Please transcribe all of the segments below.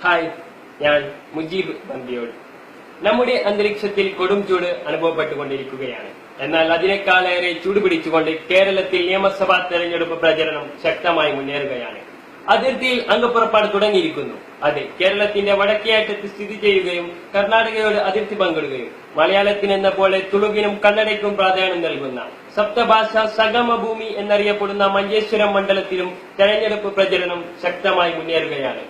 Hi, ഞാൻ മുജീബ് ബന്ദിയോട്. നമ്മുടെ അന്തരീക്ഷത്തിൽ കൊടും ചൂട് അനുഭവപ്പെട്ടുകൊണ്ടിരിക്കുകയാണ്. എന്നാൽ അതിനേക്കാളേറെ ചൂട് പിടിച്ചുകൊണ്ട് കേരളത്തിൽ നിയമസഭാ തെരഞ്ഞെടുപ്പ് പ്രചരണം ശക്തമായി മുന്നേറുകയാണ്. അതിർത്തിയിൽ അംഗപ്പുറപ്പാട് തുടങ്ങിയിരിക്കുന്നു. അതെ, കേരളത്തിന്റെ വടക്കേ അറ്റത്ത് സ്ഥിതി ചെയ്യുകയും കർണാടകയോട് അതിർത്തി പങ്കിടുകയും മലയാളത്തിനെന്ന പോലെ തുളുവിനും കന്നഡയ്ക്കും പ്രാധാന്യം നൽകുന്ന സപ്തഭാഷ സംഗമഭൂമി എന്നറിയപ്പെടുന്ന മഞ്ചേശ്വരം മണ്ഡലത്തിലും തെരഞ്ഞെടുപ്പ് പ്രചരണം ശക്തമായി മുന്നേറുകയാണ്.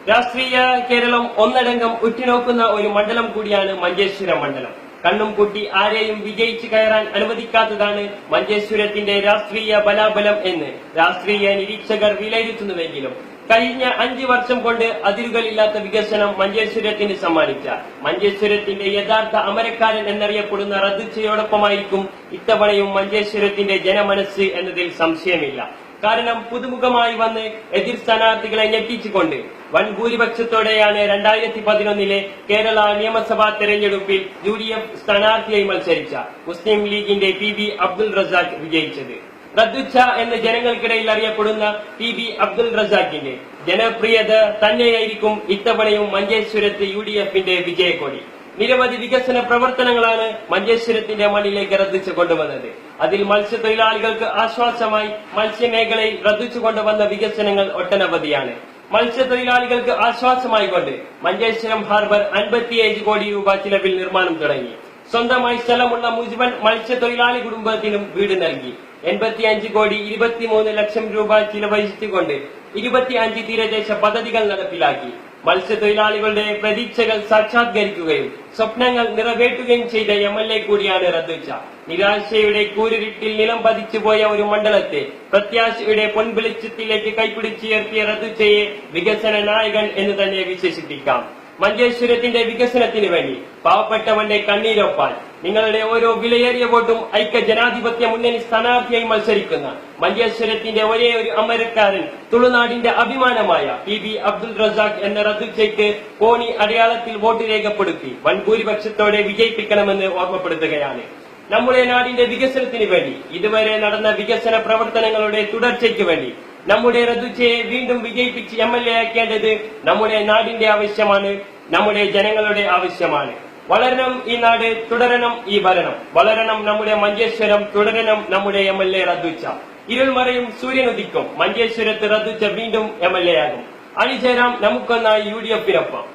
രാഷ്ട്രീയ കേരളം ഒന്നടങ്കം ഉറ്റുനോക്കുന്ന ഒരു മണ്ഡലം കൂടിയാണ് മഞ്ചേശ്വരം മണ്ഡലം. കണ്ണും കൂട്ടി ആരെയും വിജയിച്ചു കയറാൻ അനുവദിക്കാത്തതാണ് മഞ്ചേശ്വരത്തിന്റെ രാഷ്ട്രീയ ബലാബലം എന്ന് രാഷ്ട്രീയ നിരീക്ഷകർ വിലയിരുത്തുന്നുവെങ്കിലും കഴിഞ്ഞ 5 വർഷം കൊണ്ട് അതിരുകളില്ലാത്ത വികസനം മഞ്ചേശ്വരത്തിന് സമ്മാനിച്ച മഞ്ചേശ്വരത്തിന്റെ യഥാർത്ഥ അമരക്കാരൻ എന്നറിയപ്പെടുന്ന റദ്ദുച്ചയോടൊപ്പമായിരിക്കും ഇത്തവണയും മഞ്ചേശ്വരത്തിന്റെ ജനമനസ്സ് എന്നതിൽ സംശയമില്ല. കാരണം പുതുമുഖമായി വന്ന് എതിർ സ്ഥാനാർത്ഥികളെ ഞെട്ടിച്ചുകൊണ്ട് വൻ ഭൂരിപക്ഷത്തോടെയാണ് 2011 കേരള നിയമസഭാ തെരഞ്ഞെടുപ്പിൽ UDF സ്ഥാനാർത്ഥിയായി മത്സരിച്ച മുസ്ലിം ലീഗിന്റെ PB അബ്ദുൾ റസാഖ് വിജയിച്ചത്. റദ്ദുച്ച എന്ന് ജനങ്ങൾക്കിടയിൽ അറിയപ്പെടുന്ന PB അബ്ദുൾ റസാഖിന്റെ ജനപ്രിയത തന്നെയായിരിക്കും ഇത്തവണയും മഞ്ചേശ്വരത്ത് UDFന്റെ വിജയക്കൊടി. നിരവധി വികസന പ്രവർത്തനങ്ങളാണ് മഞ്ചേശ്വരത്തിന്റെ മണ്ണിലേക്ക് റദ്ദുച്ച കൊണ്ടുവന്നത്. അതിൽ മത്സ്യത്തൊഴിലാളികൾക്ക് ആശ്വാസമായി മത്സ്യമേഖലയിൽ റദ്ദുച്ചു കൊണ്ടുവന്ന വികസനങ്ങൾ ഒട്ടനവധിയാണ്. മത്സ്യത്തൊഴിലാളികൾക്ക് ആശ്വാസമായി കൊണ്ട് മഞ്ചേശ്വരം ഹാർബർ 55 കോടി രൂപ ചിലവിൽ നിർമ്മാണം തുടങ്ങി. സ്വന്തമായി സ്ഥലമുള്ള മുഴുവൻ മത്സ്യത്തൊഴിലാളി കുടുംബത്തിനും വീട് നൽകി. 85 കോടി 23 ലക്ഷം രൂപ ചിലവഴിച്ചുകൊണ്ട് 25 തീരദേശ പദ്ധതികൾ നടപ്പിലാക്കി. മത്സ്യത്തൊഴിലാളികളുടെ പ്രതീക്ഷകൾ സാക്ഷാത്കരിക്കുകയും സ്വപ്നങ്ങൾ നിറവേറ്റുകയും ചെയ്ത MLA കൂടിയാണ് റദ്ദുച്ച. നിരാശയുടെ കൂരിരുട്ടിൽ നിലം പതിച്ചുപോയ ഒരു മണ്ഡലത്തെ പ്രത്യാശയുടെ പൊൻവെളിച്ചത്തിലേക്ക് കൈപിടിച്ചുയർത്തിയ റദ്ദുച്ചയെ വികസന നായകൻ എന്ന് തന്നെ വിശേഷിപ്പിക്കാം. മഞ്ചേശ്വരത്തിന്റെ വികസനത്തിന് വേണ്ടി പാവപ്പെട്ടവന്റെ കണ്ണീരൊപ്പാൻ നിങ്ങളുടെ ഓരോ വിലയേറിയ വോട്ടും ഐക്യ ജനാധിപത്യ മുന്നണി സ്ഥാനാർത്ഥിയായി മത്സരിക്കുന്ന മഞ്ചേശ്വരത്തിന്റെ ഒരേ ഒരു അമരക്കാരൻ തുളുനാടിന്റെ അഭിമാനമായ PB അബ്ദുൾ റസാഖ് എന്ന റദ്ദുച്ചയ്ക്ക് കോണി അടയാളത്തിൽ വോട്ട് രേഖപ്പെടുത്തി വൻ ഭൂരിപക്ഷത്തോടെ വിജയിപ്പിക്കണമെന്ന് ഓർമ്മപ്പെടുത്തുകയാണ്. നമ്മുടെ നാടിന്റെ വികസനത്തിന് വേണ്ടി ഇതുവരെ നടന്ന വികസന പ്രവർത്തനങ്ങളുടെ തുടർച്ചയ്ക്ക് വേണ്ടി നമ്മുടെ റദ്ദുച്ചയെ വീണ്ടും വിജയിപ്പിച്ച് MLA ആക്കേണ്ടത് നമ്മുടെ നാടിന്റെ ആവശ്യമാണ്, നമ്മുടെ ജനങ്ങളുടെ ആവശ്യമാണ്. വളരണം ഈ നാട്, തുടരണം ഈ ഭരണം. വളരണം നമ്മുടെ മഞ്ചേശ്വരം, തുടരണം നമ്മുടെ MLA റദ്ദുച്ച. ഇരുൾമറയും സൂര്യനുദിക്കും, മഞ്ചേശ്വരത്ത് റദ്ദുച്ച വീണ്ടും MLA ആകും. അണിചേരാം നമുക്കൊന്നായി UDFനൊപ്പം.